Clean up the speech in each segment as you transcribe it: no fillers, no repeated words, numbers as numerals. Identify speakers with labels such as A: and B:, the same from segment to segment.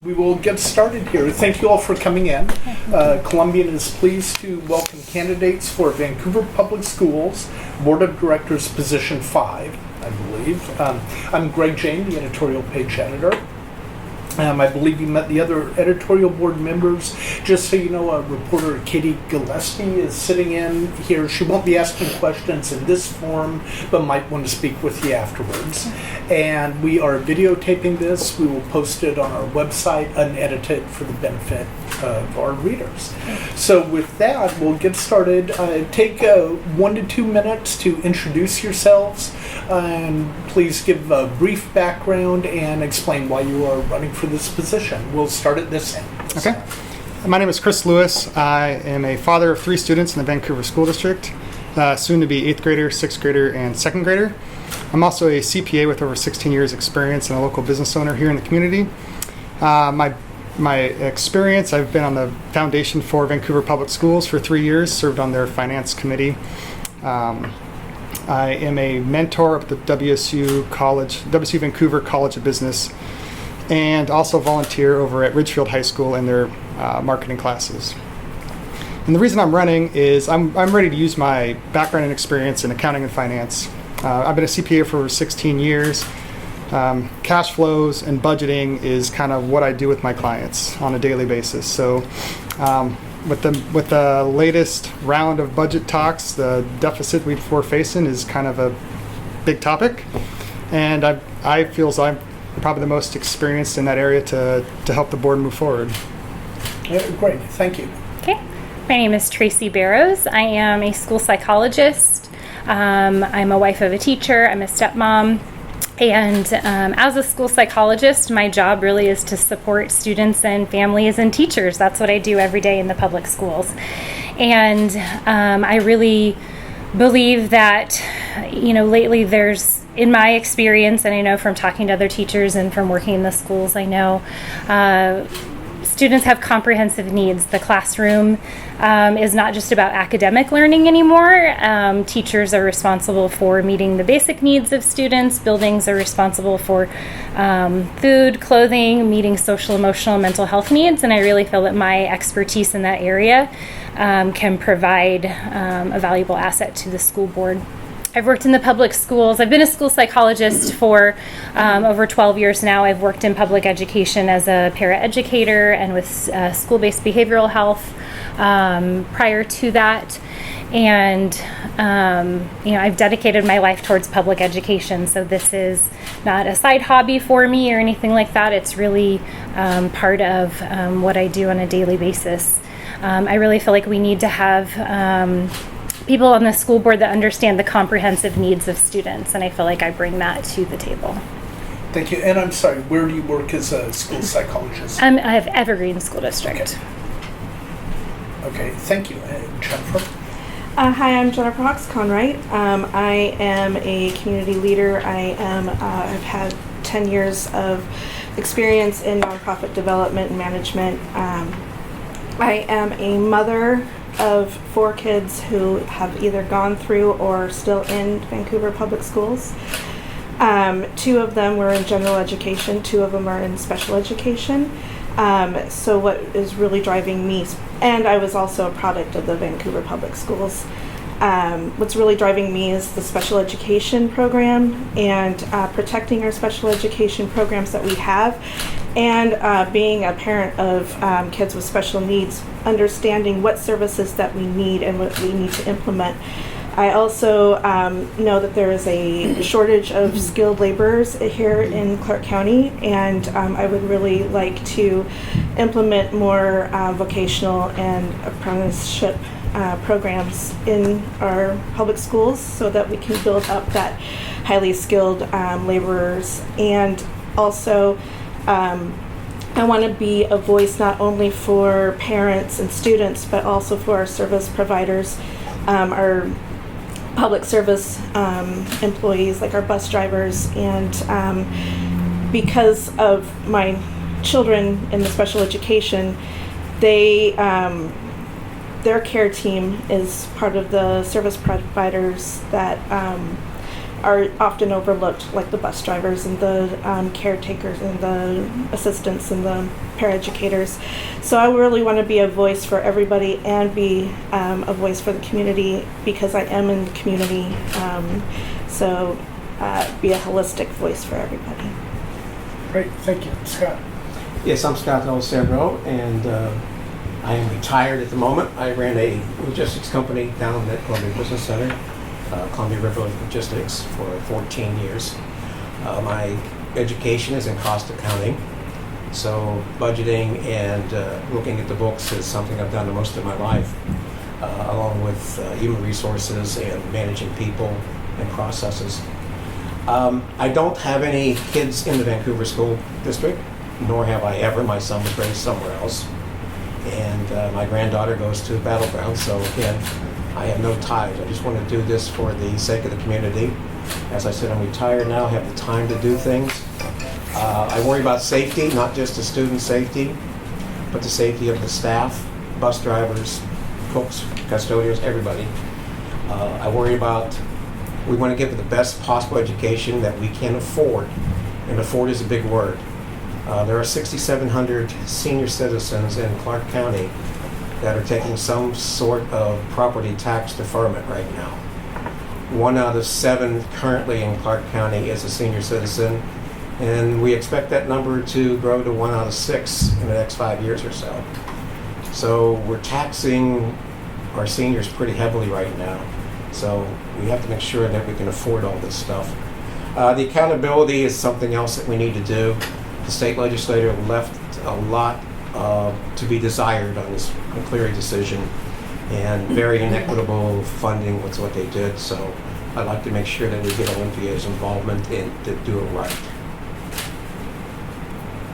A: We will get started here. Thank you all for coming in. Columbian is pleased to welcome candidates for Vancouver Public Schools Board of Directors Position 5, I believe. I'm Greg Jane, the editorial page editor. I believe you met the other editorial board members. Just so you know, reporter Katie Gillespie is sitting in here. She won't be asking questions in this forum, but might want to speak with you afterwards. And we are videotaping this. We will post it on our website, unedited, for the benefit of our readers. So with that, we'll get started. Take 1 to 2 minutes to introduce yourselves. Please give a brief background and explain why you are running for this position. We'll start at this end.
B: Okay. My name is Chris Lewis. I am a father of 3 students in the Vancouver School District, soon to be 8th grader, 6th grader, and 2nd grader. I'm also a CPA with over 16 years experience and a local business owner here in the community. My experience, I've been on the foundation for Vancouver Public Schools for 3 years, served on their finance committee. I am a mentor at the WSU Vancouver College of Business, and also volunteer over at Ridgefield High School in their marketing classes. And the reason I'm running is I'm ready to use my background and experience in accounting and finance. I've been a CPA for over 16 years. Cash flows and budgeting is kind of what I do with my clients on a daily basis. So with the latest round of budget talks, the deficit we're facing is kind of a big topic, and I feel as I'm probably the most experienced in that area to help the board move forward.
A: Great, thank you.
C: Okay, my name is Tracie Barrows. I am a school psychologist. I'm a wife of a teacher. I'm a stepmom. And as a school psychologist, my job really is to support students and families and teachers. That's what I do every day in the public schools. And I really believe that, lately there's, in my experience, and I know from talking to other teachers and from working in the schools, I know students have comprehensive needs. The classroom is not just about academic learning anymore. Teachers are responsible for meeting the basic needs of students. Buildings are responsible for food, clothing, meeting social, emotional, mental health needs. And I really feel that my expertise in that area can provide a valuable asset to the school board. I've worked in the public schools. I've been a school psychologist for over 12 years now. I've worked in public education as a paraeducator and with school-based behavioral health prior to that. And, I've dedicated my life towards public education. So this is not a side hobby for me or anything like that. It's really part of what I do on a daily basis. I really feel like we need to have people on the school board that understand the comprehensive needs of students, and I feel like I bring that to the table.
A: Thank you. And I'm sorry, where do you work as a school psychologist?
C: I have Evergreen School District.
A: Okay, thank you. Jennifer?
D: Hi, I'm Jennifer Hawks-Conright. I am a community leader. I've had 10 years of experience in nonprofit development and management. I am a mother of 4 kids who have either gone through or still in Vancouver Public Schools. 2 of them were in general education, 2 of them are in special education. So what is really driving me, and I was also a product of the Vancouver Public Schools, what's really driving me is the special education program and protecting our special education programs that we have, and being a parent of kids with special needs, understanding what services that we need and what we need to implement. I also know that there is a shortage of skilled laborers here in Clark County, and I would really like to implement more vocational and apprenticeship programs in our public schools so that we can build up that highly skilled laborers. And also I want to be a voice not only for parents and students, but also for our service providers, our public service employees like our bus drivers. And because of my children in the special education, their care team is part of the service providers that are often overlooked, like the bus drivers and the caretakers and the assistants and the paraeducators. So I really want to be a voice for everybody and be a voice for the community, because I am in the community. So be a holistic voice for everybody.
A: Great, thank you. Scott?
E: Yes, I'm Scott Dalesandro, and I am retired at the moment. I ran a logistics company down at Columbia Business Center, Columbia River Logistics, for 14 years. My education is in cost accounting, so budgeting and looking at the books is something I've done most of my life, along with human resources and managing people and processes. I don't have any kids in the Vancouver School District, nor have I ever. My son was raised somewhere else. And my granddaughter goes to Battleground, so again, I have no ties. I just want to do this for the sake of the community. As I said, I'm retired now, have the time to do things. I worry about safety, not just the student safety, but the safety of the staff, bus drivers, cooks, custodians, everybody. I worry about, we want to give the best possible education that we can afford, and afford is a big word. There are 6,700 senior citizens in Clark County that are taking some sort of property tax deferment right now. 1 out of 7 currently in Clark County is a senior citizen, and we expect that number to grow to 1 out of 6 in the next 5 years or so. So we're taxing our seniors pretty heavily right now. So we have to make sure that we can afford all this stuff. The accountability is something else that we need to do. The state legislature left a lot to be desired on this Cleary decision, and very inequitable funding was what they did. So I'd like to make sure that we get Olympia's involvement in to do it right.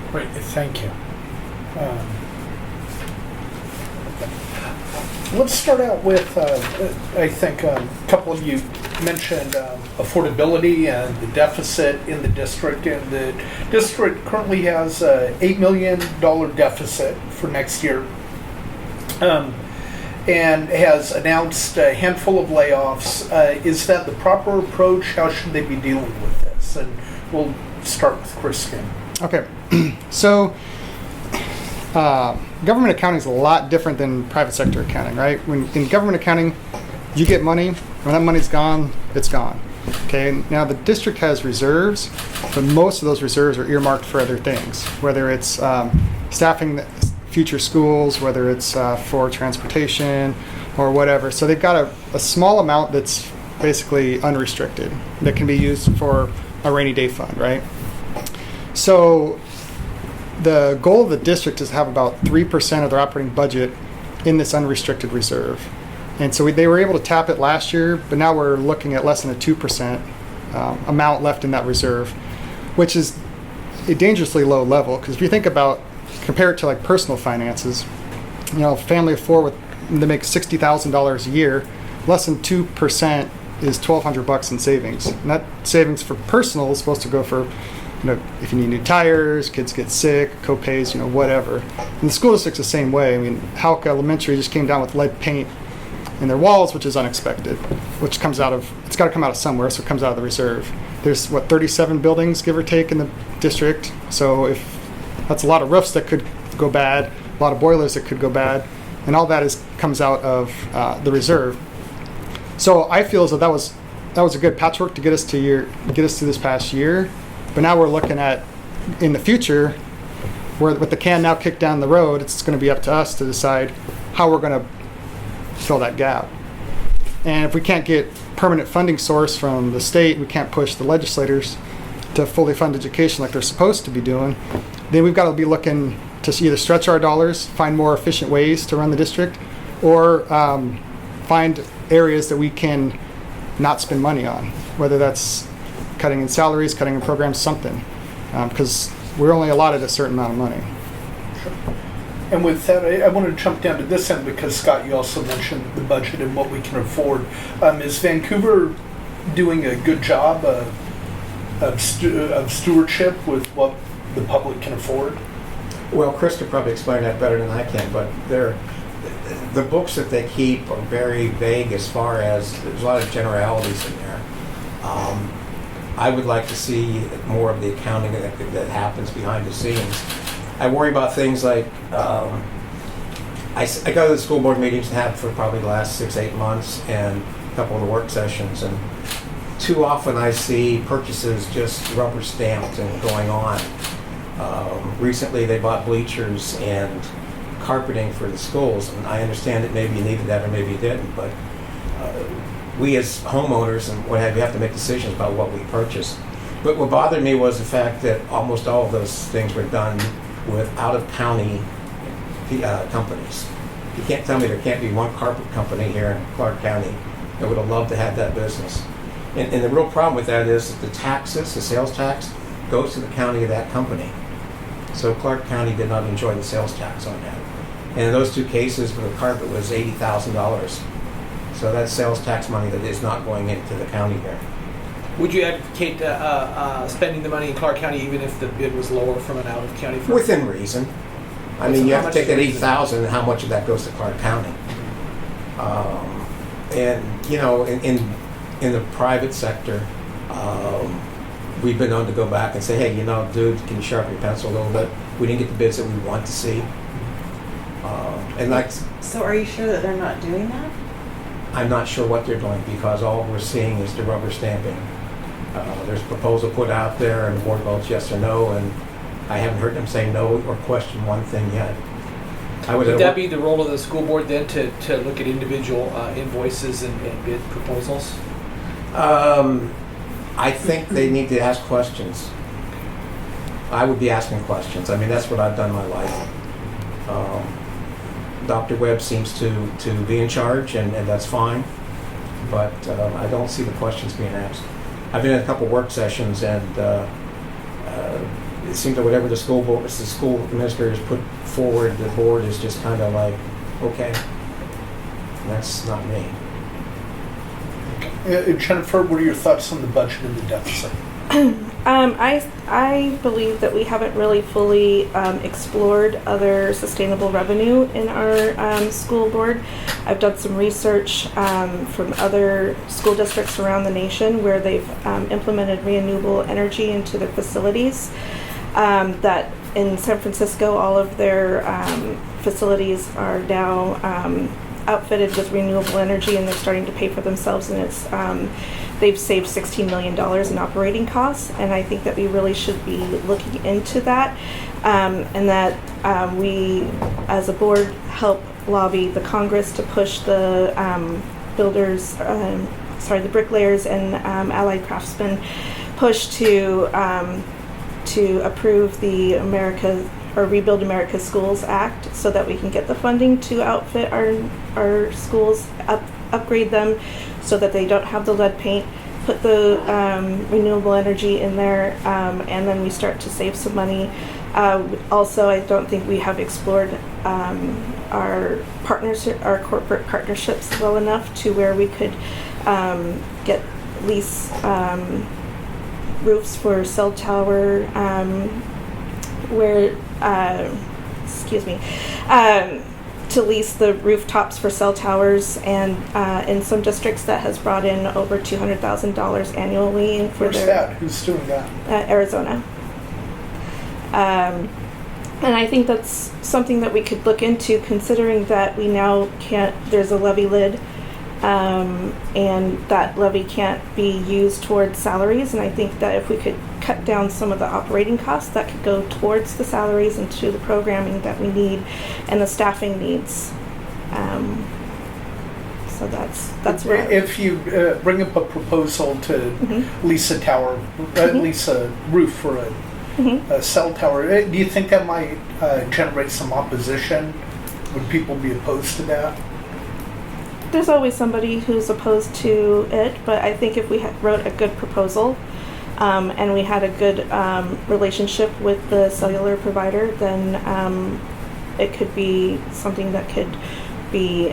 A: Great, thank you. Let's start out with, I think a couple of you mentioned affordability and the deficit in the district. And the district currently has a $8 million deficit for next year, and has announced a handful of layoffs. Is that the proper approach? How should they be dealing with this? And we'll start with Kristen.
B: Okay, so government accounting is a lot different than private sector accounting, right? When in government accounting, you get money. When that money's gone, it's gone. Okay. Now the district has reserves, but most of those reserves are earmarked for other things, whether it's staffing the future schools, whether it's for transportation or whatever. So they've got a small amount that's basically unrestricted that can be used for a rainy day fund, right? So the goal of the district is to have about 3% of their operating budget in this unrestricted reserve. And so they were able to tap it last year, but now we're looking at less than a 2% amount left in that reserve, which is a dangerously low level. Because if you think about, compare it to like personal finances, you know, a family of 4 they make $60,000 a year, less than 2% is $1,200 in savings. And that savings for personal is supposed to go for, you know, if you need new tires, kids get sick, co-pays, you know, whatever. And the school district's the same way. I mean, Hawk Elementary just came down with lead paint in their walls, which is unexpected, which comes out of, it's got to come out of somewhere, so it comes out of the reserve. There's, 37 buildings, give or take, in the district. So if that's a lot of roofs that could go bad, a lot of boilers that could go bad, and all that comes out of the reserve. So I feel as though that was a good patchwork to get us to this past year. But now we're looking at, in the future, where with the can now kicked down the road, it's going to be up to us to decide how we're going to fill that gap. And if we can't get permanent funding source from the state, we can't push the legislators to fully fund education like they're supposed to be doing, then we've got to be looking to either stretch our dollars, find more efficient ways to run the district, or find areas that we can not spend money on, whether that's cutting in salaries, cutting in programs, something, because we're only allotted a certain amount of money.
A: And with that, I want to jump down to this end because, Scott, you also mentioned the budget and what we can afford. Is Vancouver doing a good job of stewardship with what the public can afford?
E: Well, Chris could probably explain that better than I can, but the books that they keep are very vague as far as, there's a lot of generalities in there. I would like to see more of the accounting that happens behind the scenes. I worry about things like, I go to the school board meetings and have for probably the last 6-8 months and a couple of the work sessions, and too often I see purchases just rubber stamped and going on. Recently they bought bleachers and carpeting for the schools, and I understand that maybe you needed that or maybe you didn't, but we as homeowners and what have you have to make decisions about what we purchase. But what bothered me was the fact that almost all of those things were done with out-of-county companies. You can't tell me there can't be one carpet company here in Clark County that would have loved to have that business. And the real problem with that is that the taxes, the sales tax, goes to the county of that company. So Clark County did not enjoy the sales tax on that. And in those two cases, for the carpet was $80,000. So that's sales tax money that is not going into the county here.
F: Would you advocate spending the money in Clark County even if the bid was lower from an out-of-county firm?
E: Within reason. I mean, you have to take that $80,000 and how much of that goes to Clark County. And you know, in the private sector, we've been known to go back and say, hey, you know, dude, can you sharpen your pencil a little bit? We didn't get the bids that we want to see. And like,
G: So are you sure that they're not doing that?
E: I'm not sure what they're doing because all we're seeing is the rubber stamping. There's a proposal put out there and the board votes yes or no, and I haven't heard them say no or question one thing yet.
F: Would that be the role of the school board then to look at individual invoices and bid proposals?
E: I think they need to ask questions. I would be asking questions. I mean, that's what I've done in my life. Dr. Webb seems to be in charge, and that's fine, but I don't see the questions being asked. I've been in a couple work sessions, and it seems that whatever the school administrators put forward, the board is just kind of like, okay, that's not me.
A: Jennifer, what are your thoughts on the budget and the deficit?
D: I believe that we haven't really fully explored other sustainable revenue in our school board. I've done some research from other school districts around the nation where they've implemented renewable energy into their facilities. That in San Francisco, all of their facilities are now outfitted with renewable energy, and they're starting to pay for themselves, and it's they've saved $16 million in operating costs, and I think that we really should be looking into that, and that we as a board help lobby the Congress to push the the bricklayers and allied craftsmen push to approve the Rebuild America Schools Act so that we can get the funding to outfit our schools, upgrade them so that they don't have the lead paint, put the renewable energy in there, and then we start to save some money. Also, I don't think we have explored our corporate partnerships well enough to where we could get lease roofs for cell tower, to lease the rooftops for cell towers, and in some districts that has brought in over $200,000 annually for
A: Where's that? Who's doing that?
D: Arizona. And I think that's something that we could look into, considering that we now there's a levy lid, and that levy can't be used towards salaries, and I think that if we could cut down some of the operating costs, that could go towards the salaries and to the programming that we need and the staffing needs. So that's where.
A: If you bring up a proposal to lease a tower, lease a roof for a cell tower, do you think that might generate some opposition? Would people be opposed to that?
D: There's always somebody who's opposed to it, but I think if we wrote a good proposal, and we had a good relationship with the cellular provider, then it could be something that could be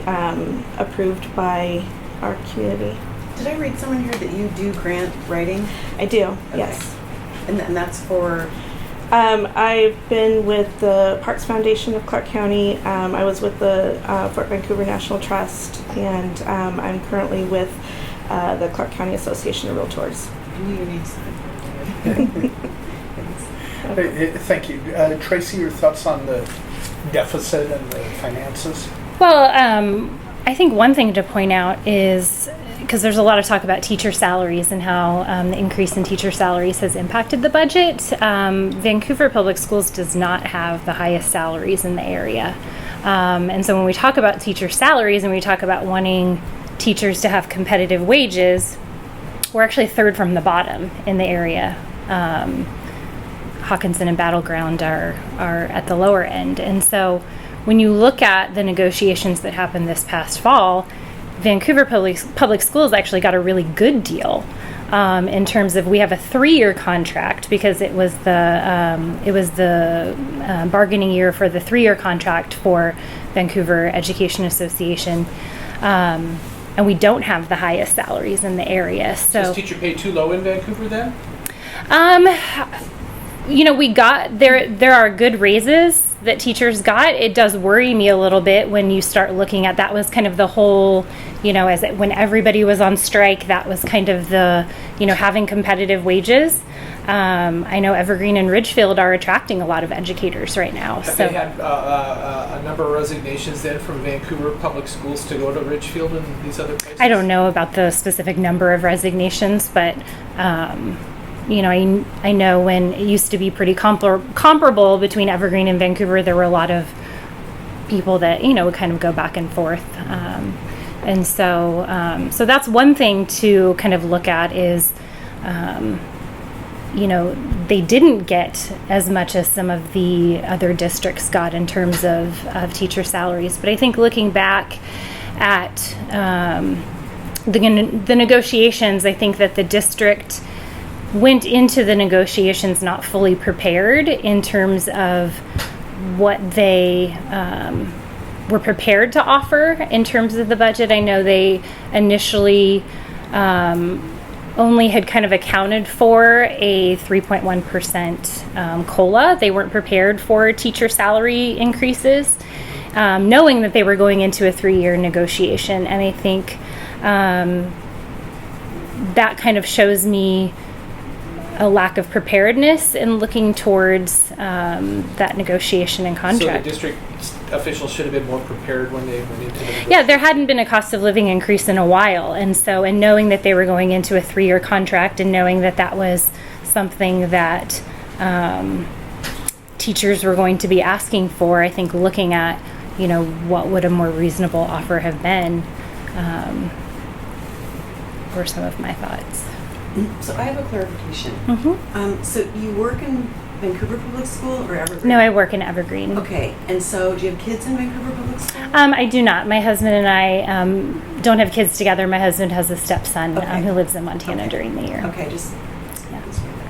D: approved by our community.
G: Did I read somewhere here that you do grant writing?
D: I do,
G: Okay.
D: yes.
G: And that's for?
D: I've been with the Parks Foundation of Clark County. I was with the Fort Vancouver National Trust, and I'm currently with the Clark County Association of Realtors.
G: knew you need something.
A: Thank you. Tracie, your thoughts on the deficit and the finances?
C: Well, I think one thing to point out is, because there's a lot of talk about teacher salaries and how the increase in teacher salaries has impacted the budget. Vancouver Public Schools does not have the highest salaries in the area. And so when we talk about teacher salaries and we talk about wanting teachers to have competitive wages, we're actually third from the bottom in the area. Hawkinson and Battleground are at the lower end. And so when you look at the negotiations that happened this past fall, Vancouver Public Schools actually got a really good deal in terms of, we have a 3-year contract because it was the bargaining year for the 3-year contract for Vancouver Education Association, and we don't have the highest salaries in the area. So
F: Is teacher pay too low in Vancouver then?
C: we got there are good raises that teachers got. It does worry me a little bit when you start looking at, that was kind of the whole, when everybody was on strike, that was kind of the, having competitive wages. I know Evergreen and Ridgefield are attracting a lot of educators right now.
F: Have they had a number of resignations then from Vancouver Public Schools to go to Ridgefield and these other places?
C: I don't know about the specific number of resignations, but I know when it used to be pretty comparable between Evergreen and Vancouver, there were a lot of people that, would kind of go back and forth. And so that's one thing to kind of look at is, they didn't get as much as some of the other districts got in terms of teacher salaries. But I think looking back at the negotiations, I think that the district went into the negotiations not fully prepared in terms of what they were prepared to offer in terms of the budget. I know they initially only had kind of accounted for a 3.1% COLA. They weren't prepared for teacher salary increases, knowing that they were going into a 3-year negotiation. And I think that kind of shows me a lack of preparedness in looking towards that negotiation and contract.
F: So the district officials should have been more prepared when they went into the negotiation?
C: Yeah, there hadn't been a cost of living increase in a while. And so, and knowing that they were going into a 3-year contract and knowing that that was something that teachers were going to be asking for, I think looking at, what would a more reasonable offer have been, were some of my thoughts.
G: So I have a clarification.
C: Mm-hmm.
G: So you work in Vancouver Public School or Evergreen?
C: No, I work in Evergreen.
G: Okay, and so do you have kids in Vancouver Public School?
C: I do not. My husband and I don't have kids together. My husband has a stepson
G: Okay.
C: who lives in Montana
G: Okay.
C: during the year.
G: Okay, just
C: Yeah.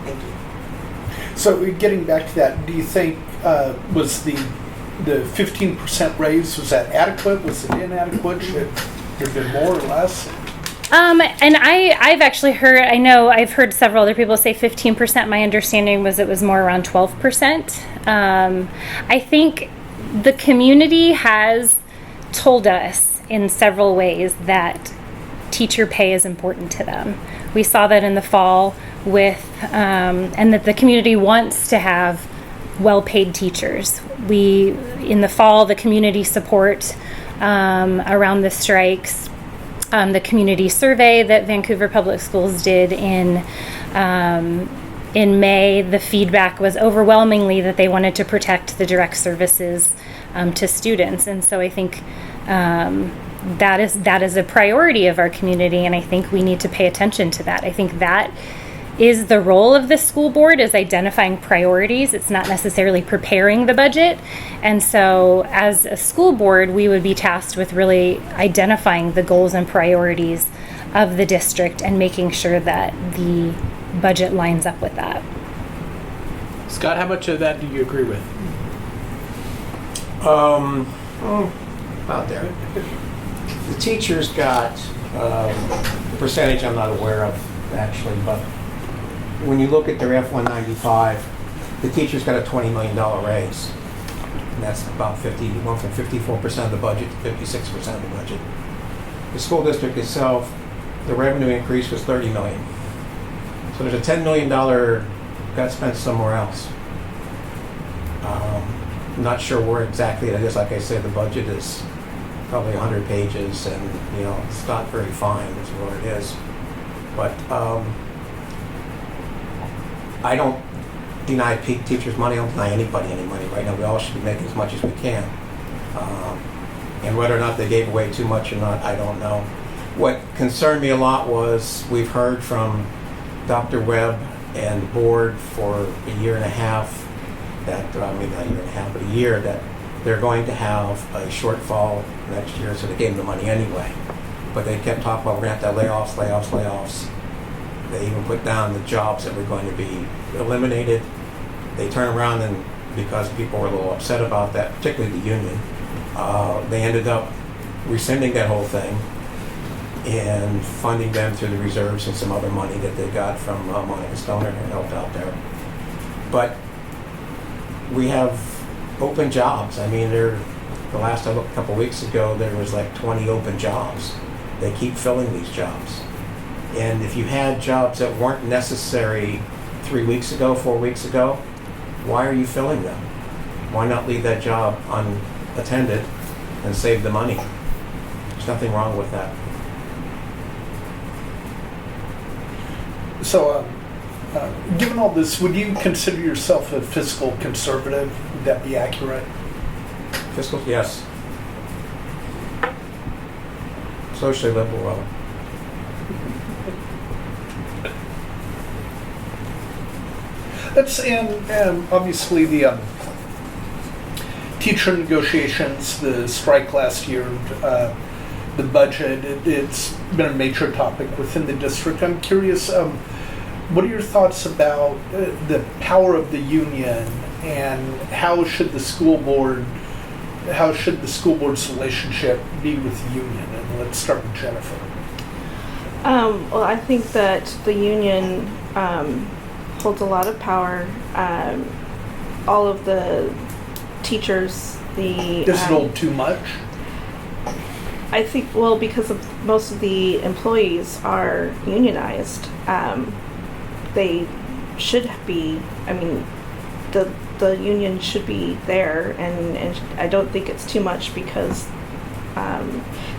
G: thank you.
A: So getting back to that, do you think was the 15% raise, was that adequate? Was it inadequate? Should there have been more or less?
C: And I've actually heard, I've heard several other people say 15%. My understanding was it was more around 12%. I think the community has told us in several ways that teacher pay is important to them. We saw that in the fall with, and that the community wants to have well-paid teachers. In the fall, the community support around the strikes, the community survey that Vancouver Public Schools did in May, the feedback was overwhelmingly that they wanted to protect the direct services to students. And so I think that is a priority of our community, and I think we need to pay attention to that. I think that is the role of the school board, is identifying priorities. It's not necessarily preparing the budget. And so as a school board, we would be tasked with really identifying the goals and priorities of the district and making sure that the budget lines up with that.
F: Scott, how much of that do you agree with?
E: About there. The teachers got a percentage I'm not aware of actually, but when you look at their F-195, the teachers got a $20 million raise. And that's about 54% of the budget to 56% of the budget. The school district itself, the revenue increase was $30 million. So there's a $10 million got spent somewhere else. Not sure where exactly it is. Like I said, the budget is probably 100 pages, and it's not very fine is what it is. But I don't deny teachers money. I don't deny anybody any money right now. We all should be making as much as we can. And whether or not they gave away too much or not, I don't know. What concerned me a lot was we've heard from Dr. Webb and the board for a year and a half that, not a year and a half, but a year, that they're going to have a shortfall next year, so they gave them the money anyway. But they kept talking about we're going to have to have layoffs. They even put down the jobs that were going to be eliminated. They turn around, and because people were a little upset about that, particularly the union, they ended up rescinding that whole thing and funding them through the reserves and some other money that they got from Monica Stoner and helped out there. But we have open jobs. I mean, the last I looked a couple weeks ago, there was like 20 open jobs. They keep filling these jobs. And if you had jobs that weren't necessary 3 weeks ago, 4 weeks ago, why are you filling them? Why not leave that job unattended and save the money? There's nothing wrong with that.
A: So, given all this, would you consider yourself a fiscal conservative? Would that be accurate?
E: Fiscal, yes. Socially liberal.
A: That's and obviously the teacher negotiations, the strike last year, the budget. It's been a major topic within the district. I'm curious, what are your thoughts about the power of the union, and how should the school board's relationship be with the union? And let's start with Jennifer.
D: Well, I think that the union holds a lot of power. All of the teachers,
A: Is it hold too much?
D: I think, well, because most of the employees are unionized, they should be, I mean, the union should be there, and I don't think it's too much because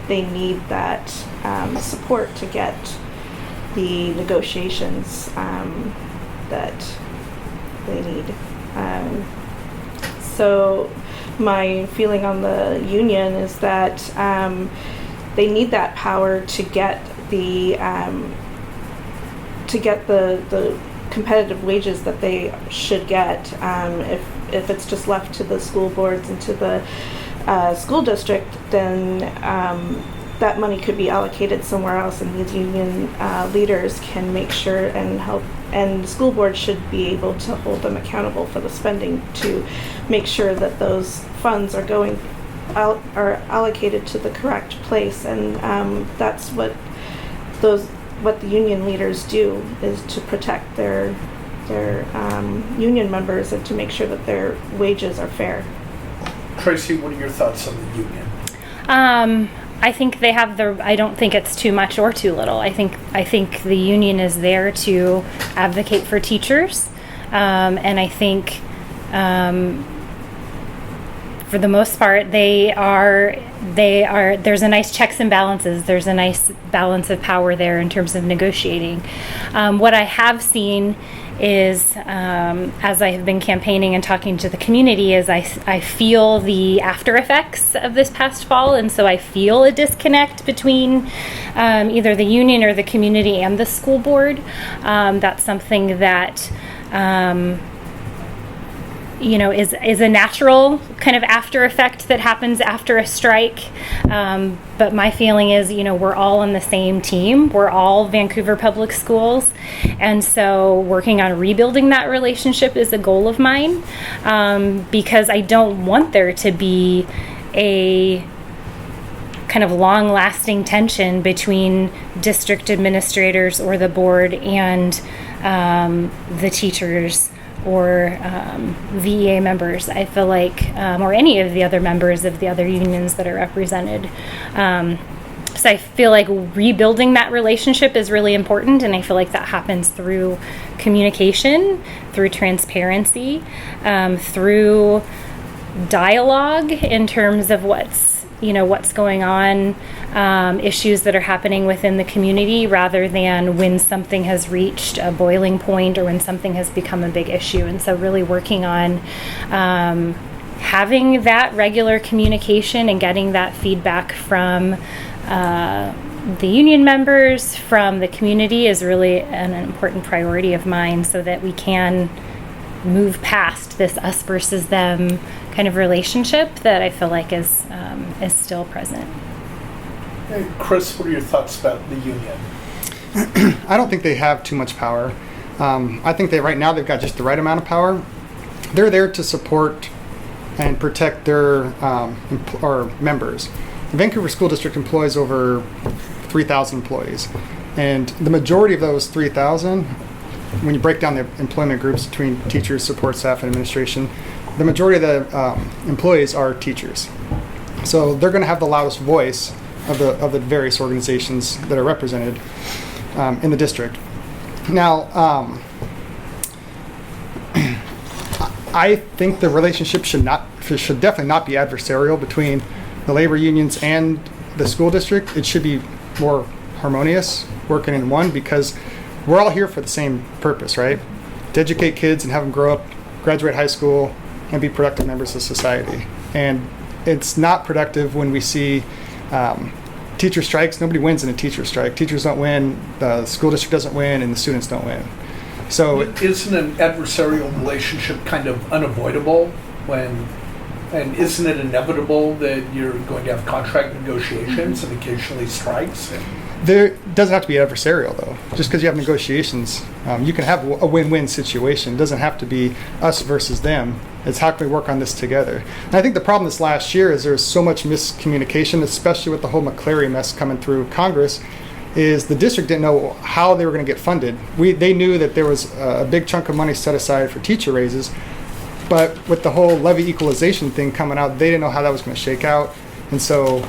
D: they need that support to get the negotiations that they need. So my feeling on the union is that they need that power to get the competitive wages that they should get. If it's just left to the school boards and to the school district, then that money could be allocated somewhere else, and these union leaders can make sure and help, and the school board should be able to hold them accountable for the spending to make sure that those funds are going out, are allocated to the correct place. And that's what the union leaders do, is to protect their union members and to make sure that their wages are fair.
A: Tracie, what are your thoughts on the union?
C: I think they have I don't think it's too much or too little. I think the union is there to advocate for teachers, and I think for the most part there's a nice checks and balances. There's a nice balance of power there in terms of negotiating. What I have seen is, as I have been campaigning and talking to the community, is I feel the after effects of this past fall, and so I feel a disconnect between either the union or the community and the school board. That's something that is a natural kind of after effect that happens after a strike. But my feeling is, we're all on the same team. We're all Vancouver Public Schools. And so working on rebuilding that relationship is a goal of mine, because I don't want there to be a kind of long-lasting tension between district administrators or the board and the teachers or VEA members. I feel like, or any of the other members of the other unions that are represented. So I feel like rebuilding that relationship is really important, and I feel like that happens through communication, through transparency, through dialogue in terms of what's going on, issues that are happening within the community, rather than when something has reached a boiling point or when something has become a big issue. And so really working on having that regular communication and getting that feedback from the union members, from the community, is really an important priority of mine, so that we can move past this us versus them kind of relationship that I feel like is still present.
A: Hey, Chris, what are your thoughts about the union?
B: I don't think they have too much power. I think right now they've got just the right amount of power. They're there to support and protect their members. The Vancouver School District employs over 3,000 employees, and the majority of those 3,000, when you break down the employment groups between teachers, support staff, and administration, the majority of the employees are teachers. So they're going to have the loudest voice of the various organizations that are represented in the district. Now, I think the relationship should definitely not be adversarial between the labor unions and the school district. It should be more harmonious, working in one, because we're all here for the same purpose, right? To educate kids and have them grow up, graduate high school, and be productive members of society. And it's not productive when we see teacher strikes. Nobody wins in a teacher strike. Teachers don't win, the school district doesn't win, and the students don't win. So
A: isn't an adversarial relationship kind of unavoidable and isn't it inevitable that you're going to have contract negotiations and occasionally strikes?
B: There doesn't have to be adversarial, though. Just because you have negotiations, you can have a win-win situation. It doesn't have to be us versus them. It's how can we work on this together? And I think the problem this last year is there's so much miscommunication, especially with the whole McCleary mess coming through Congress, is the district didn't know how they were going to get funded. They knew that there was a big chunk of money set aside for teacher raises, but with the whole levy equalization thing coming out, they didn't know how that was going to shake out. And so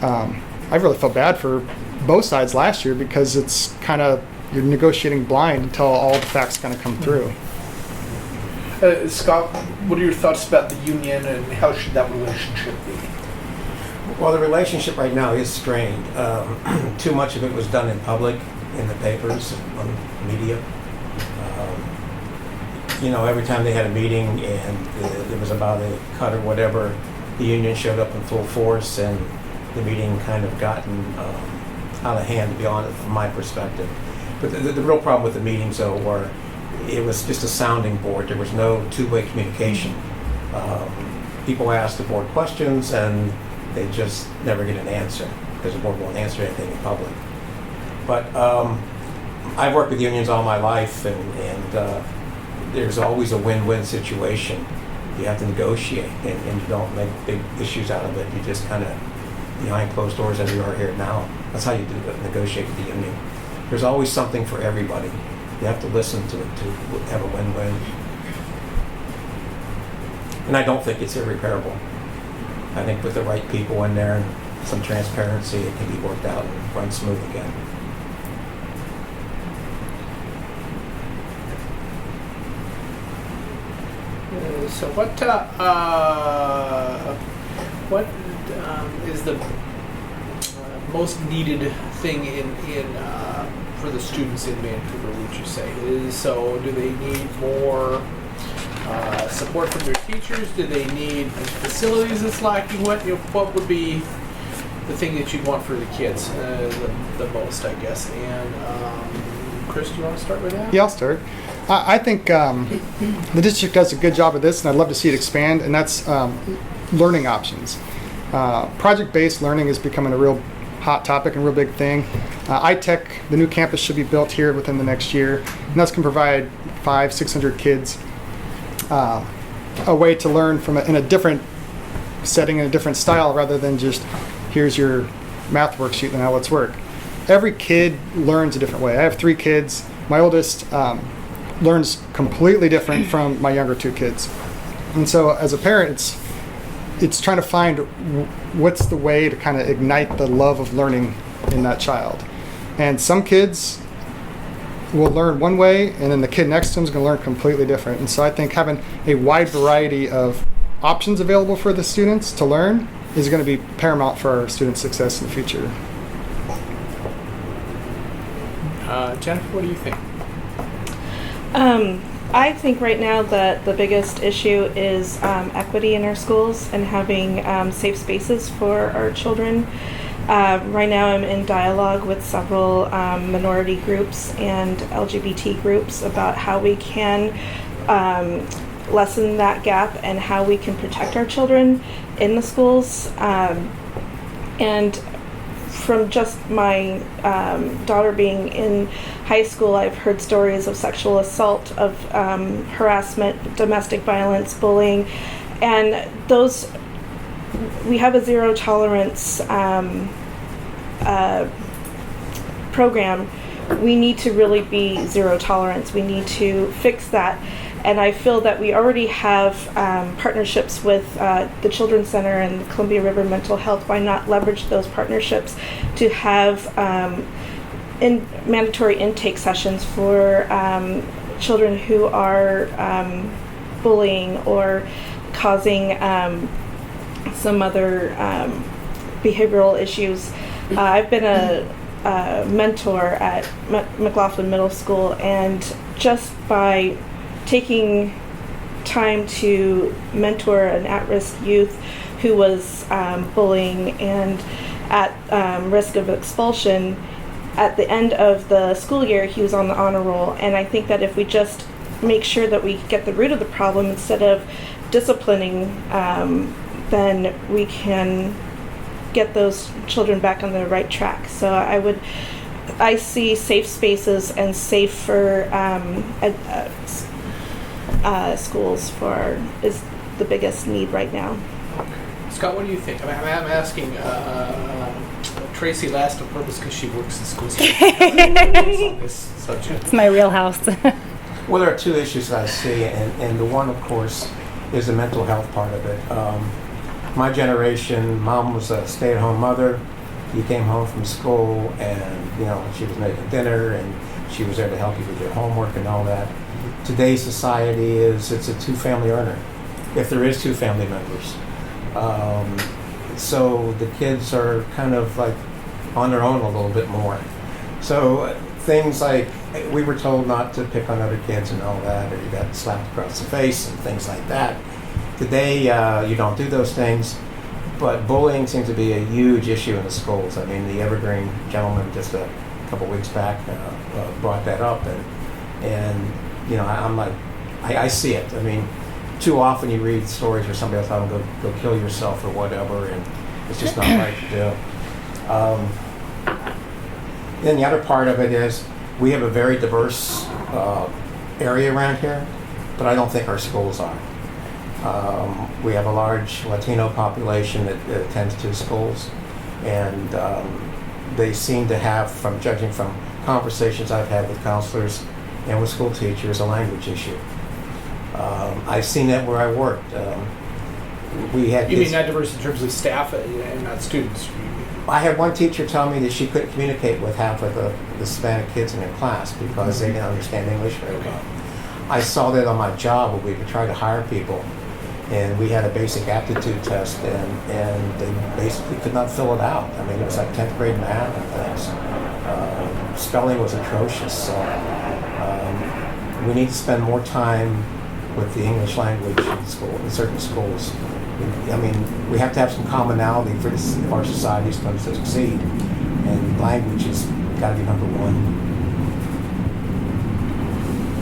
B: I really felt bad for both sides last year, because it's kind of, you're negotiating blind until all the facts kind of come through.
A: Scott, what are your thoughts about the union and how should that relationship be?
E: Well, the relationship right now is strained. Too much of it was done in public, in the papers, on media. Every time they had a meeting and there was about a cut or whatever, the union showed up in full force, and the meeting kind of gotten out of hand, to be honest, from my perspective. But the real problem with the meetings, though, were it was just a sounding board. There was no two-way communication. People asked the board questions, and they just never get an answer, because the board won't answer anything in public. But I've worked with unions all my life, and there's always a win-win situation. You have to negotiate, and you don't make big issues out of it. You just kind of, behind closed doors, as we are here now, that's how you do it, negotiate with the union. There's always something for everybody. You have to listen to it to have a win-win. And I don't think it's irreparable. I think with the right people in there and some transparency, it can be worked out and run smooth again.
F: So what is the most needed thing for the students in Vancouver, would you say? So do they need more support from their teachers? Do they need facilities that's lacking? What would be the thing that you'd want for the kids the most, I guess? And Chris, do you want to start with that?
B: Yeah, I'll start. I think the district does a good job of this, and I'd love to see it expand, and that's learning options. Project-based learning is becoming a real hot topic and real big thing. iTech, the new campus, should be built here within the next year, and that's going to provide 500-600 kids a way to learn in a different setting, in a different style, rather than just, here's your math worksheet, and now let's work. Every kid learns a different way. I have 3 kids. My oldest learns completely different from my younger 2 kids. And so as a parent, it's trying to find what's the way to kind of ignite the love of learning in that child. And some kids will learn one way, and then the kid next to them is going to learn completely different. And so I think having a wide variety of options available for the students to learn is going to be paramount for our students' success in the future.
F: Jennifer, what do you think?
D: I think right now that the biggest issue is equity in our schools and having safe spaces for our children. Right now I'm in dialogue with several minority groups and LGBT groups about how we can lessen that gap and how we can protect our children in the schools. And from just my daughter being in high school, I've heard stories of sexual assault, of harassment, domestic violence, bullying, and those, we have a zero tolerance program. We need to really be zero tolerance. We need to fix that. And I feel that we already have partnerships with the Children's Center and the Columbia River Mental Health. Why not leverage those partnerships to have mandatory intake sessions for children who are bullying or causing some other behavioral issues. I've been a mentor at McLaughlin Middle School, and just by taking time to mentor an at-risk youth who was bullying and at risk of expulsion, at the end of the school year he was on the honor roll. And I think that if we just make sure that we get the root of the problem instead of disciplining, then we can get those children back on the right track. So I see safe spaces and safer schools is the biggest need right now.
F: Scott, what do you think? I'm asking Tracie last on purpose because she works in schools on this subject.
C: It's my wheelhouse.
E: Well, there are two issues that I see, and the one, of course, is the mental health part of it. My generation, mom was a stay-at-home mother. You came home from school, and she was making dinner, and she was there to help you with your homework and all that. Today's society it's a two-family earner, if there is two family members. So the kids are kind of like on their own a little bit more. So things like, we were told not to pick on other kids and all that, or you got slapped across the face and things like that. Today, you don't do those things, but bullying seems to be a huge issue in the schools. I mean, the Evergreen gentleman just a couple weeks back brought that up, and I'm like, I see it. I mean, too often you read stories where somebody will tell them go kill yourself or whatever, and it's just not right to do. Then the other part of it is we have a very diverse area around here, but I don't think our schools are. We have a large Latino population that attends to schools, and they seem to have, from judging from conversations I've had with counselors and with school teachers, a language issue. I've seen that where I worked. We had.
F: You mean not diverse in terms of staff and not students?
E: I had one teacher tell me that she couldn't communicate with half of the Hispanic kids in her class because they didn't understand English very well. I saw that on my job when we would try to hire people, and we had a basic aptitude test, and they basically could not fill it out. I mean, it was like 10th grade math and things. Spelling was atrocious. So we need to spend more time with the English language in certain schools. I mean, we have to have some commonality for if our society is going to succeed, and language has got to be number one,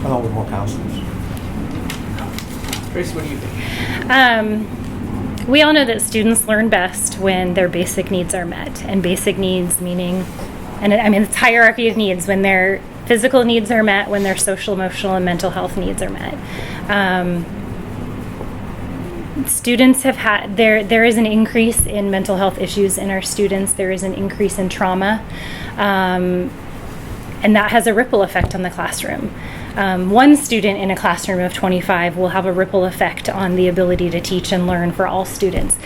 E: along with more counselors.
F: Tracie, what do you think?
C: We all know that students learn best when their basic needs are met, and basic needs meaning, it's hierarchy of needs, when their physical needs are met, when their social, emotional, and mental health needs are met. Students have had, there is an increase in mental health issues in our students. There is an increase in trauma, and that has a ripple effect on the classroom. One student in a classroom of 25 will have a ripple effect on the ability to teach and learn for all students.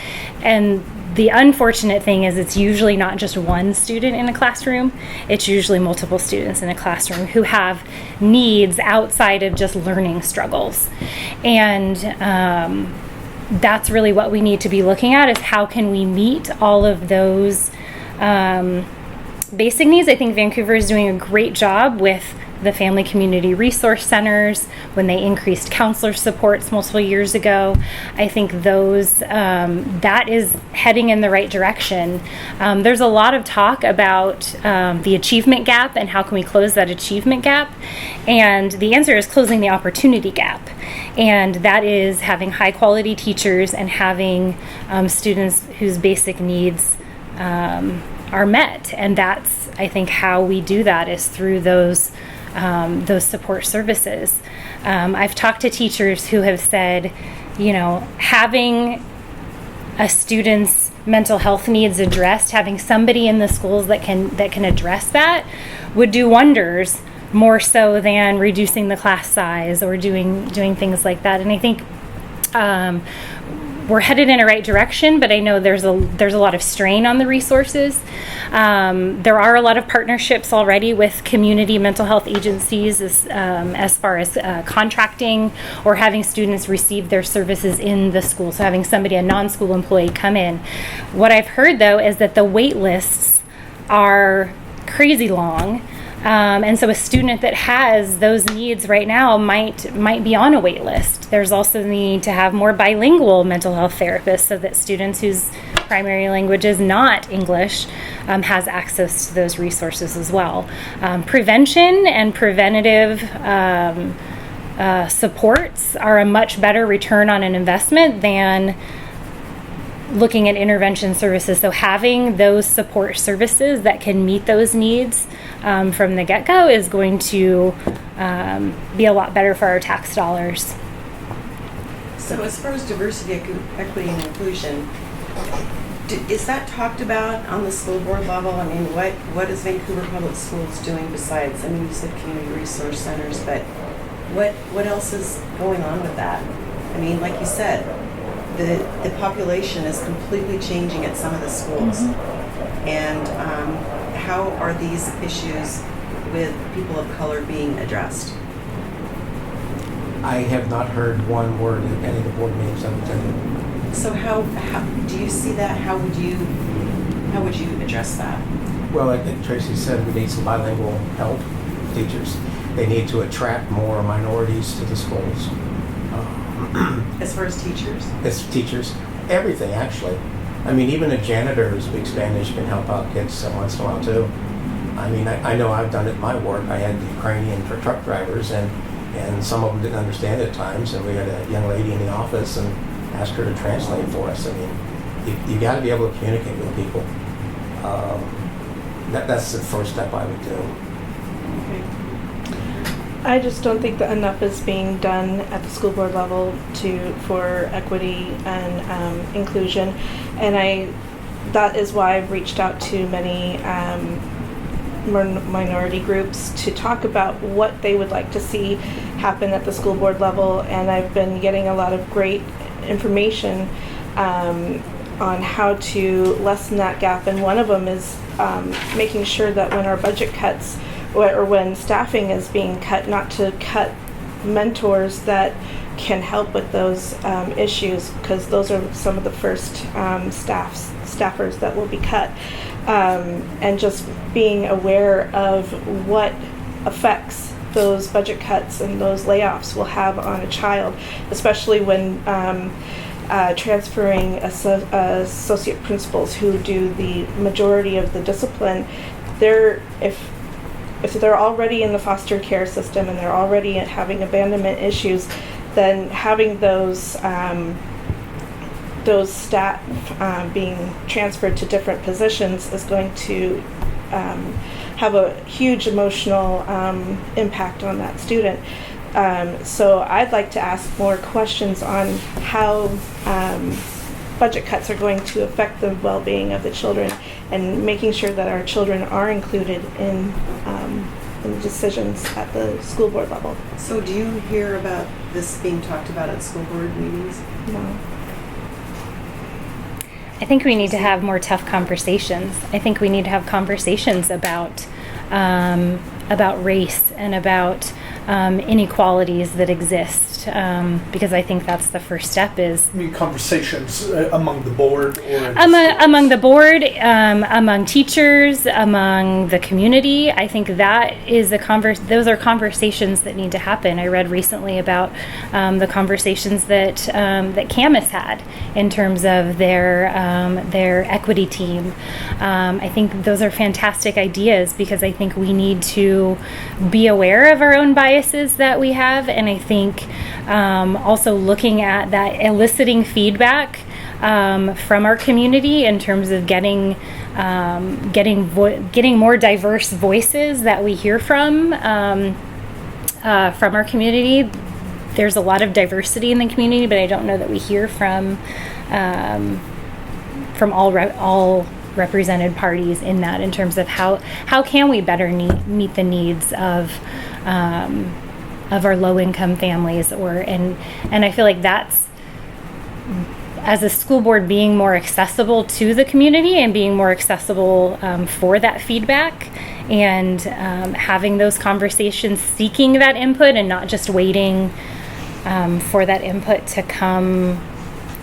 C: And the unfortunate thing is it's usually not just one student in a classroom. It's usually multiple students in a classroom who have needs outside of just learning struggles. And that's really what we need to be looking at, is how can we meet all of those basic needs. I think Vancouver is doing a great job with the Family Community Resource Centers when they increased counselor supports multiple years ago. I think that is heading in the right direction. There's a lot of talk about the achievement gap and how can we close that achievement gap. And the answer is closing the opportunity gap. And that is having high quality teachers and having students whose basic needs are met. And that's, I think, how we do that is through those support services. I've talked to teachers who have said, having a student's mental health needs addressed, having somebody in the schools that can address that would do wonders, more so than reducing the class size or doing things like that. And I think we're headed in a right direction, but I know there's a lot of strain on the resources. There are a lot of partnerships already with community mental health agencies as far as contracting or having students receive their services in the school. So having a non-school employee come in. What I've heard though is that the wait lists are crazy long. And so a student that has those needs right now might be on a wait list. There's also the need to have more bilingual mental health therapists so that students whose primary language is not English has access to those resources as well. Prevention and preventative supports are a much better return on an investment than looking at intervention services. So having those support services that can meet those needs from the get-go is going to be a lot better for our tax dollars.
G: So as far as diversity, equity, and inclusion, is that talked about on the school board level? I mean, what is Vancouver Public Schools doing besides, you said community resource centers, but what else is going on with that? I mean, like you said, the population is completely changing at some of the schools. Mm-hmm. And how are these issues with people of color being addressed?
E: I have not heard one word at any of the board meetings I've attended.
G: So how do you see that? How would you address that?
E: Well, I think Tracie said we need some bilingual help teachers. They need to attract more minorities to the schools.
G: As far as teachers?
E: As teachers, everything actually. Even a janitor who speaks Spanish can help out kids once in a while too. I know I've done it in my work. I had Ukrainian for truck drivers, and some of them didn't understand at times, and we had a young lady in the office and asked her to translate for us. You got to be able to communicate with people. That's the first step I would do.
D: Okay. I just don't think that enough is being done at the school board level for equity and inclusion, and that is why I've reached out to many minority groups to talk about what they would like to see happen at the school board level, and I've been getting a lot of great information on how to lessen that gap, and one of them is making sure that when our budget cuts or when staffing is being cut, not to cut mentors that can help with those issues, because those are some of the first staffers that will be cut, and just being aware of what effects those budget cuts and those layoffs will have on a child, especially when transferring associate principals who do the majority of the discipline. If they're already in the foster care system and they're already having abandonment issues, then having those staff being transferred to different positions is going to have a huge emotional impact on that student. So I'd like to ask more questions on how budget cuts are going to affect the well-being of the children, and making sure that our children are included in the decisions at the school board level.
G: So do you hear about this being talked about at school board meetings?
D: No.
C: I think we need to have more tough conversations. I think we need to have conversations about race and about inequalities that exist, because I think that's the first step. Is
A: I mean, conversations among the board or
C: among the board, among teachers, among the community. I think that is those are conversations that need to happen. I read recently about the conversations that Camus had in terms of their equity team. I think those are fantastic ideas, because I think we need to be aware of our own biases that we have, and I think also looking at that, eliciting feedback from our community in terms of getting more diverse voices that we hear from our community. There's a lot of diversity in the community, but I don't know that we hear from all represented parties in that, in terms of how can we better meet the needs of our low-income families, and I feel like that's, as a school board, being more accessible to the community and being more accessible for that feedback, and having those conversations, seeking that input and not just waiting for that input to come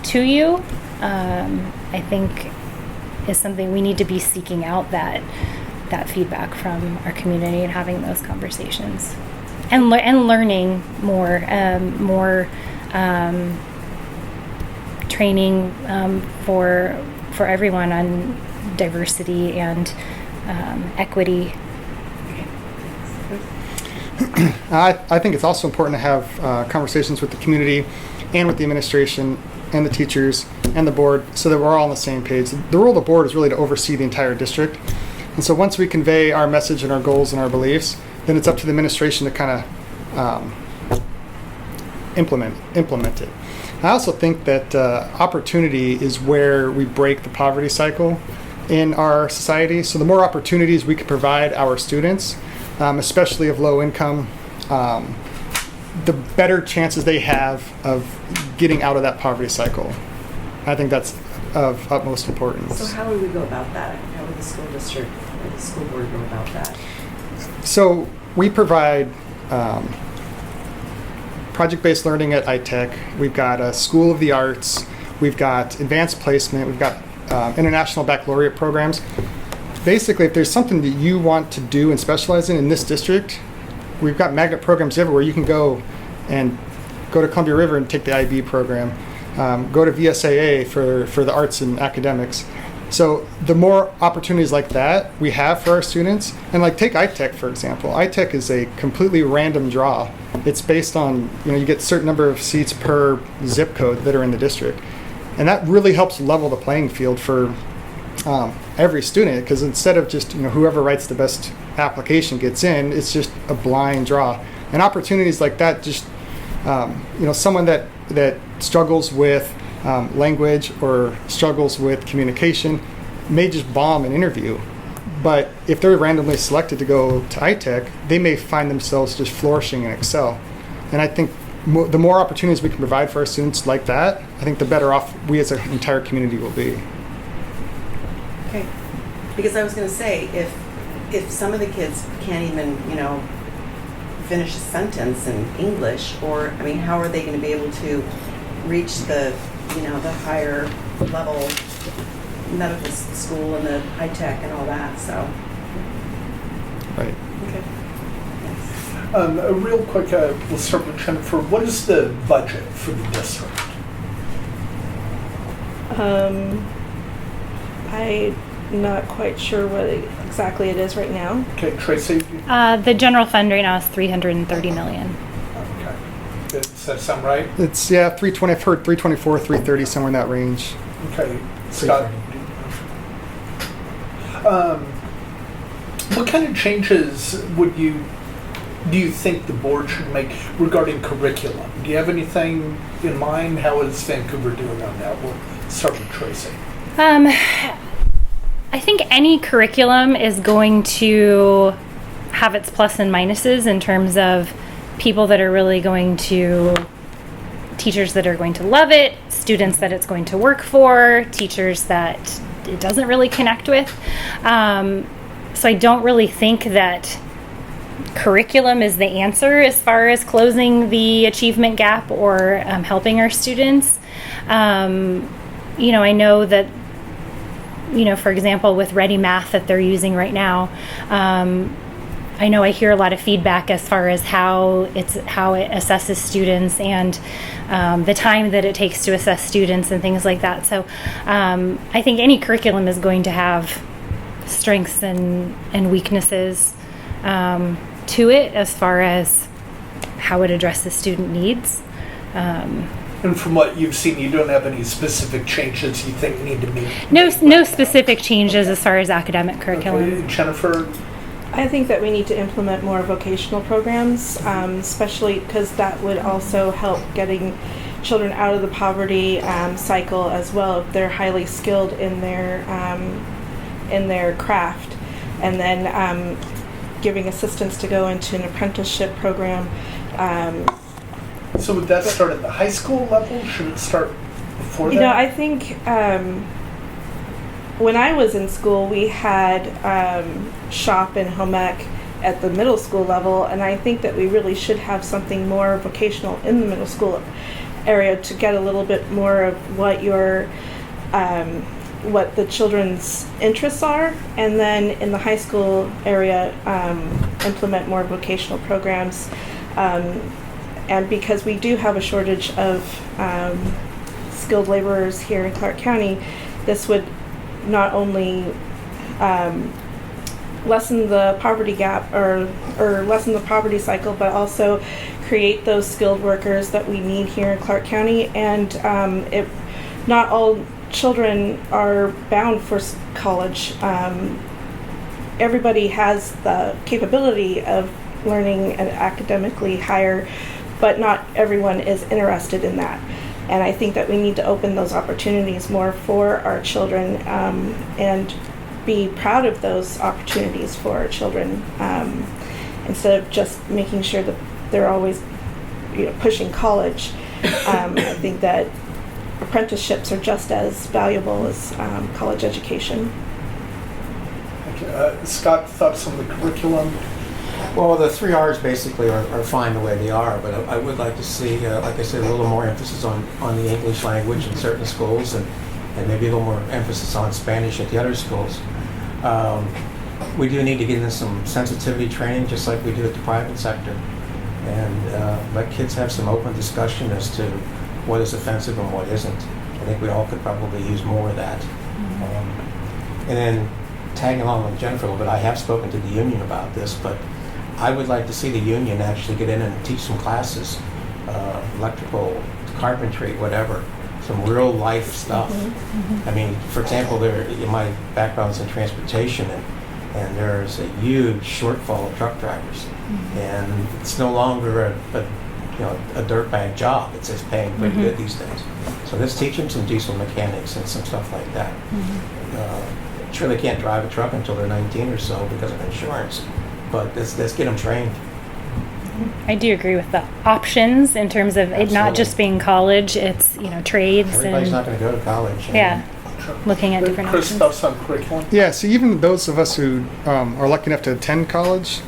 C: to you, I think is something we need to be seeking out, that feedback from our community and having those conversations. And learning more training for everyone on diversity and equity.
B: I think it's also important to have conversations with the community and with the administration and the teachers and the board, so that we're all on the same page. The role of the board is really to oversee the entire district. And so once we convey our message and our goals and our beliefs, then it's up to the administration to kind of implement it. I also think that opportunity is where we break the poverty cycle in our society. So the more opportunities we can provide our students, especially of low income, the better chances they have of getting out of that poverty cycle. I think that's of utmost importance.
G: So how would we go about that? How would the school district or the school board go about that?
B: So we provide project-based learning at iTech. We've got a School of the Arts. We've got advanced placement. We've got international baccalaureate programs. Basically, if there's something that you want to do and specialize in this district, we've got magnet programs everywhere. You can go to Columbia River and take the IB program. Go to VSAA for the arts and academics. So the more opportunities like that we have for our students, and like take iTech for example. iTech is a completely random draw. It's based on, you get a certain number of seats per zip code that are in the district. And that really helps level the playing field for every student, because instead of just whoever writes the best application gets in, it's just a blind draw. And opportunities like that, just someone that struggles with language or struggles with communication may just bomb an interview. But if they're randomly selected to go to iTech, they may find themselves just flourishing and excel. And I think the more opportunities we can provide for our students like that, I think the better off we as an entire community will be.
G: Okay. Because I was going to say, if some of the kids can't even, finish a sentence in English, or, how are they going to be able to reach the higher level medical school and the high tech and all that, so.
B: Right.
G: Okay.
A: Real quick, we'll start with Jennifer. What is the budget for the district?
D: I'm not quite sure what exactly it is right now.
A: Okay, Tracie?
C: The general fund right now is $330 million.
A: Okay. Does that sound right?
B: It's 320. I've heard 324, 330, somewhere in that range.
A: Okay, Scott. What kind of changes do you think the board should make regarding curriculum? Do you have anything in mind? How is Vancouver doing on that? We'll start with Tracie.
C: I think any curriculum is going to have its plus and minuses in terms of people that are really going to teachers that are going to love it, students that it's going to work for, teachers that it doesn't really connect with. So I don't really think that curriculum is the answer as far as closing the achievement gap or helping our students. I know that, for example, with Ready Math that they're using right now, I know I hear a lot of feedback as far as how it assesses students and the time that it takes to assess students and things like that. So I think any curriculum is going to have strengths and weaknesses to it as far as how it addresses student needs.
A: And from what you've seen, you don't have any specific changes you think need to be
C: No specific changes as far as academic curriculum.
A: Okay, Jennifer?
D: I think that we need to implement more vocational programs, especially because that would also help getting children out of the poverty cycle as well if they're highly skilled in their craft, and then giving assistance to go into an apprenticeship program.
A: So would that start at the high school level? Should it start before that?
D: I think when I was in school, we had shop and home ec at the middle school level, and I think that we really should have something more vocational in the middle school area to get a little bit more of what what the children's interests are, and then in the high school area implement more vocational programs. And because we do have a shortage of skilled laborers here in Clark County, this would not only lessen the poverty gap or lessen the poverty cycle, but also create those skilled workers that we need here in Clark County. And not all children are bound for college. Everybody has the capability of learning and academically higher, but not everyone is interested in that. And I think that we need to open those opportunities more for our children and be proud of those opportunities for our children instead of just making sure that they're always pushing college. I think that apprenticeships are just as valuable as college education.
A: Scott, thoughts on the curriculum?
E: Well, the 3 R's basically are fine the way they are, but I would like to see, like I said, a little more emphasis on the English language in certain schools, and maybe a little more emphasis on Spanish at the other schools. We do need to get into some sensitivity training, just like we do at the private sector, and let kids have some open discussion as to what is offensive and what isn't. I think we all could probably use more of that. And then tagging along with Jennifer a little bit, I have spoken to the union about this, but I would like to see the union actually get in and teach some classes, electrical, carpentry, whatever, some real life stuff. I mean, for example, my background's in transportation, and there's a huge shortfall of truck drivers, and it's no longer a dirtbag job. It's paying pretty good these days. So let's teach them some diesel mechanics and some stuff like that. Sure, they can't drive a truck until they're 19 or so because of insurance, but let's get them trained.
C: I do agree with the options in terms of it not just being college, it's trades.
E: Everybody's
C: and
E: not going to go to college.
C: Yeah, looking at different
A: Chris,
C: options.
A: thoughts on curriculum?
B: Yeah, so even those of us who are lucky enough to attend college,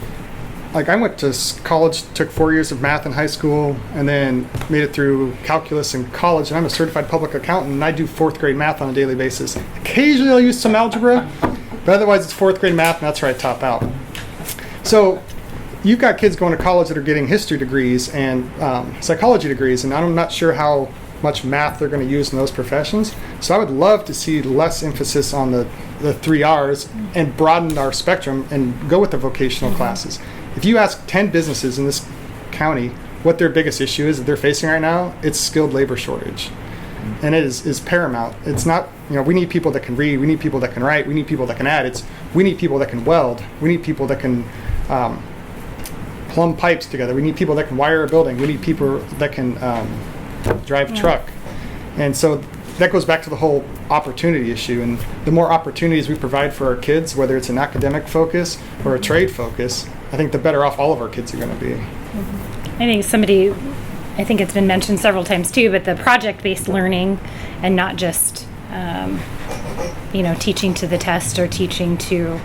B: like I went to college, took 4 years of math in high school, and then made it through calculus in college, and I'm a certified public accountant, and I do 4th grade math on a daily basis. Occasionally I'll use some algebra, but otherwise it's 4th grade math, and that's where I top out. So you've got kids going to college that are getting history degrees and psychology degrees, and I'm not sure how much math they're going to use in those professions. So I would love to see less emphasis on the 3 R's and broaden our spectrum and go with the vocational classes. If you ask 10 businesses in this county what their biggest issue is that they're facing right now, it's skilled labor shortage. And it is paramount. It's not, we need people that can read, we need people that can write, we need people that can add. We need people that can weld, we need people that can plumb pipes together, we need people that can wire a building, we need people that can drive a truck. And so that goes back to the whole opportunity issue, and the more opportunities we provide for our kids, whether it's an academic focus or a trade focus, I think the better off all of our kids are going to be.
C: I think somebody I think it's been mentioned several times too, but the project-based learning and not just, teaching to the test or teaching to,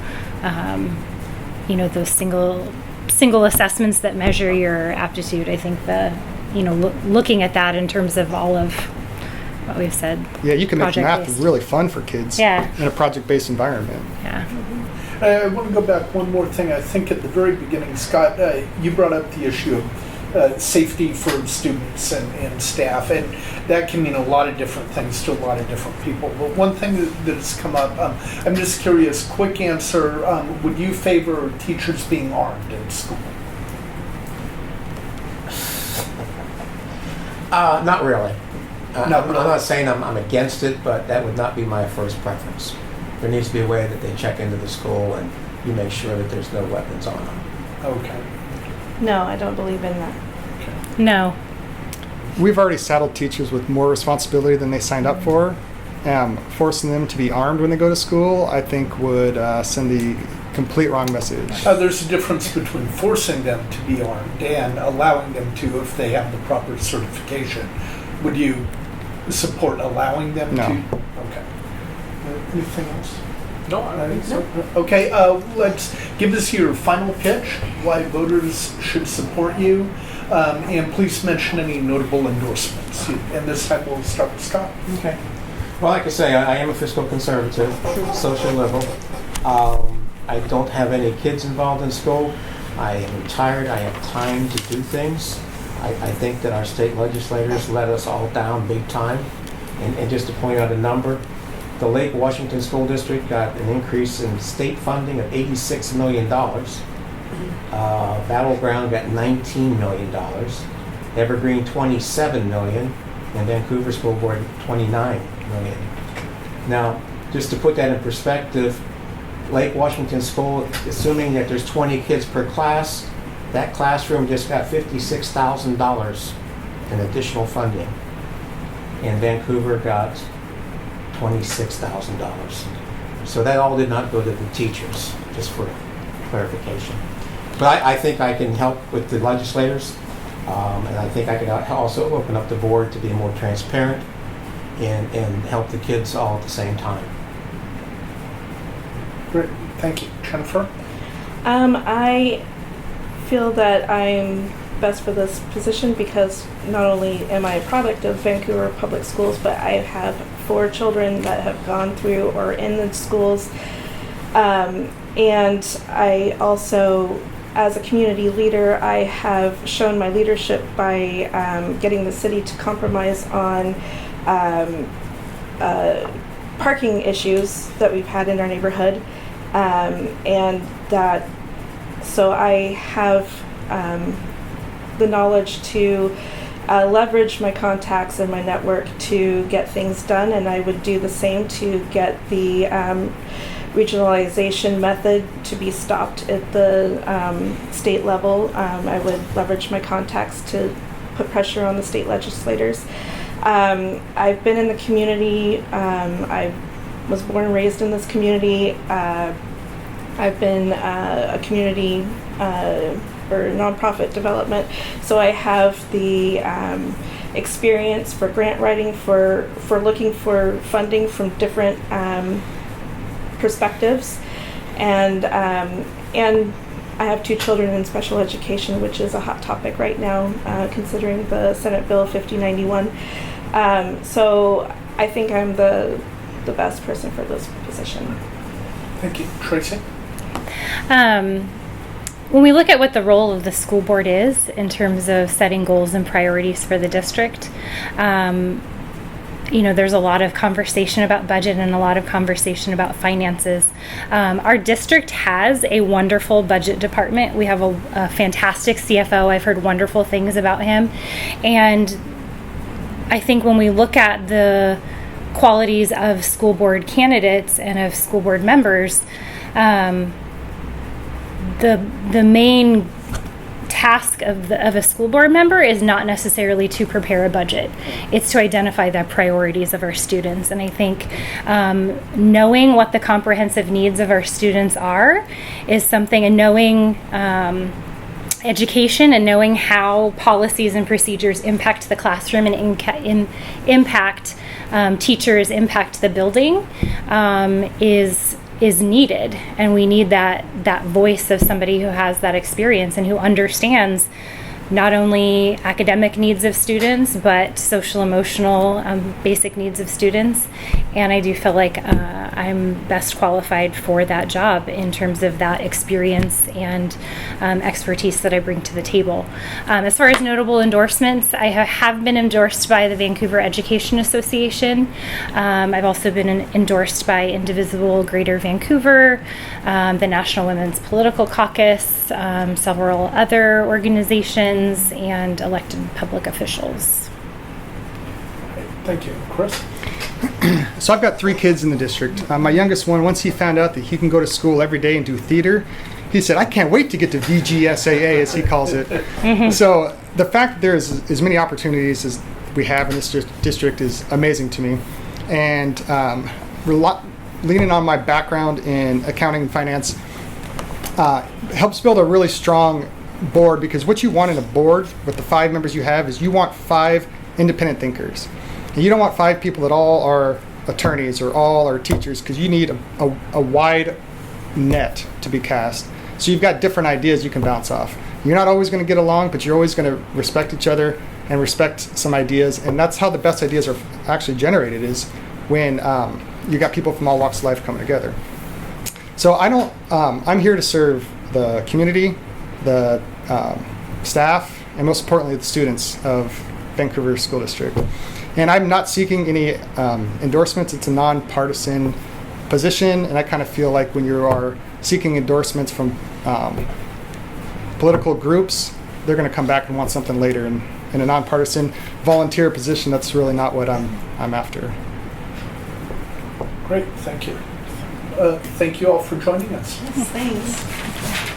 C: those single assessments that measure your aptitude. I think looking at that in terms of all of what we've said.
B: Yeah, you can make math
C: project-based.
B: really fun for kids
C: Yeah.
B: in a project-based environment.
C: Yeah.
A: I want to go back one more thing. I think at the very beginning, Scott, you brought up the issue of safety for students and staff, and that can mean a lot of different things to a lot of different people. But one thing that has come up, I'm just curious, quick answer, would you favor teachers being armed in school?
E: Not really.
A: Not really.
E: I'm not saying I'm against it, but that would not be my first preference. There needs to be a way that they check into the school and you make sure that there's no weapons on them.
A: Okay.
D: No, I don't believe in that.
C: No.
B: We've already saddled teachers with more responsibility than they signed up for. Forcing them to be armed when they go to school, I think, would send the complete wrong message.
A: There's a difference between forcing them to be armed and allowing them to if they have the proper certification. Would you support allowing them
B: No.
A: to? Okay. Anything else?
F: No, I don't think so.
A: Okay, let's give us your final pitch, why voters should support you, and please mention any notable endorsements. And this time we'll start with Scott.
E: Okay. Well, like I say, I am a fiscal conservative, social liberal. I don't have any kids involved in school. I am retired. I have time to do things. I think that our state legislators let us all down big time. And just to point out a number, the Lake Washington School District got an increase in state funding of $86 million. Battleground got $19 million. Evergreen, $27 million. And Vancouver School Board, $29 million. Now, just to put that in perspective, Lake Washington School, assuming that there's 20 kids per class, that classroom just got $56,000 in additional funding. And Vancouver got $26,000. So that all did not go to the teachers, just for clarification. But I think I can help with the legislators, and I think I can also open up the board to be more transparent and help the kids all at the same time.
A: Great, thank you. Jennifer?
D: I feel that I'm best for this position because not only am I a product of Vancouver Public Schools, but I have 4 children that have gone through or in the schools. And I also, as a community leader, I have shown my leadership by getting the city to compromise on parking issues that we've had in our neighborhood. And that, so I have the knowledge to leverage my contacts and my network to get things done, and I would do the same to get the regionalization method to be stopped at the state level. I would leverage my contacts to put pressure on the state legislators. I've been in the community. I was born and raised in this community. I've been a community or nonprofit development, so I have the experience for grant writing, for looking for funding from different perspectives, and I have 2 children in special education, which is a hot topic right now, considering the Senate Bill 5091. So I think I'm the best person for this position.
A: Thank you. Tracie?
C: When we look at what the role of the school board is in terms of setting goals and priorities for the district, there's a lot of conversation about budget and a lot of conversation about finances. Our district has a wonderful budget department. We have a fantastic CFO. I've heard wonderful things about him. And I think when we look at the qualities of school board candidates and of school board members, the main task of a school board member is not necessarily to prepare a budget. It's to identify the priorities of our students. And I think knowing what the comprehensive needs of our students are is something, and knowing education and knowing how policies and procedures impact the classroom and impact teachers, impact the building, is needed. And we need that voice of somebody who has that experience and who understands not only academic needs of students, but social, emotional, basic needs of students. And I do feel like I'm best qualified for that job in terms of that experience and expertise that I bring to the table. As far as notable endorsements, I have been endorsed by the Vancouver Education Association. I've also been endorsed by Indivisible Greater Vancouver, the National Women's Political Caucus, several other organizations, and elected public officials.
A: Thank you. Chris?
B: So I've got 3 kids in the district. My youngest one, once he found out that he can go to school every day and do theater, he said, I can't wait to get to VGSAA, as he calls it. So the fact that there's as many opportunities as we have in this district is amazing to me. And leaning on my background in accounting and finance helps build a really strong board, because what you want in a board with the 5 members you have is you want 5 independent thinkers. And you don't want 5 people that all are attorneys or all are teachers, because you need a wide net to be cast. So you've got different ideas you can bounce off. You're not always going to get along, but you're always going to respect each other and respect some ideas. And that's how the best ideas are actually generated, is when you got people from all walks of life coming together. So I'm here to serve the community, the staff, and most importantly, the students of Vancouver School District. And I'm not seeking any endorsements. It's a nonpartisan position, and I kind of feel like when you are seeking endorsements from political groups, they're going to come back and want something later. And in a nonpartisan volunteer position, that's really not what I'm after.
A: Great, thank you. Thank you all for joining us.
G: Yes, thanks.